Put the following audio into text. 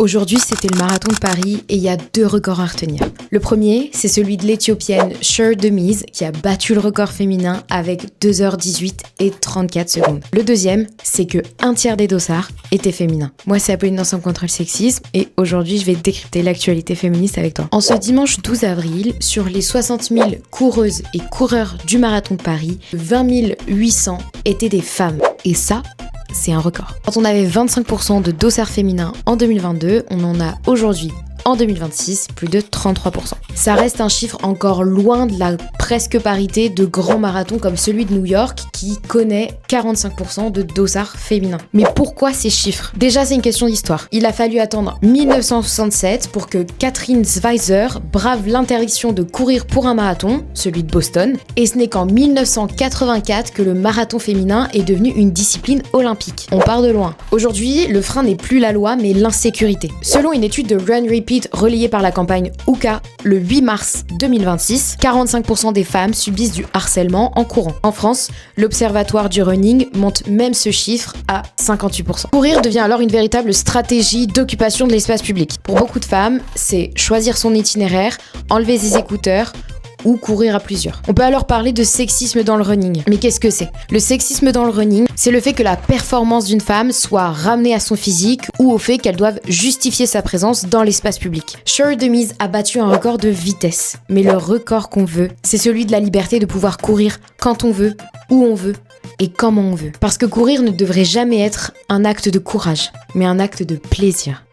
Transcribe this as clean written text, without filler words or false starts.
Aujourd'hui, c'était le marathon de Paris et il y a 2 records à retenir. Le premier, c'est celui de l'Éthiopienne Sher Demise qui a battu le record féminin avec 2h18 et 34 secondes. Le deuxième, c'est que 1/3 des dossards étaient féminins. Moi, c'est Apolline d'Ensemble contre le sexisme et aujourd'hui, je vais décrypter l'actualité féministe avec toi. En ce dimanche 12 avril, sur les 60 000 coureuses et coureurs du marathon de Paris, 20 800 étaient des femmes. Et ça, c'est un record. Quand on avait 25% de dossards féminins en 2022, on en a aujourd'hui, en 2026, plus de 33%. Ça reste un chiffre encore loin de la presque parité de grands marathons comme celui de New York qui connaît 45% de dossards féminins. Mais pourquoi ces chiffres ? Déjà, c'est une question d'histoire. Il a fallu attendre 1967 pour que Catherine Schweizer brave l'interdiction de courir pour un marathon, celui de Boston, et ce n'est qu'en 1984 que le marathon féminin est devenu une discipline olympique. On part de loin. Aujourd'hui, le frein n'est plus la loi mais l'insécurité. Selon une étude de Run Repeat relayée par la campagne Hoka le 8 mars 2026, 45% des femmes subissent du harcèlement en courant. En France, l'Observatoire du running monte même ce chiffre à 58%. Courir devient alors une véritable stratégie d'occupation de l'espace public. Pour beaucoup de femmes, c'est choisir son itinéraire, enlever ses écouteurs, ou courir à plusieurs. On peut alors parler de sexisme dans le running. Mais qu'est-ce que c'est ? Le sexisme dans le running, c'est le fait que la performance d'une femme soit ramenée à son physique ou au fait qu'elle doive justifier sa présence dans l'espace public. Sher Demise a battu un record de vitesse. Mais le record qu'on veut, c'est celui de la liberté de pouvoir courir quand on veut, où on veut et comment on veut. Parce que courir ne devrait jamais être un acte de courage, mais un acte de plaisir.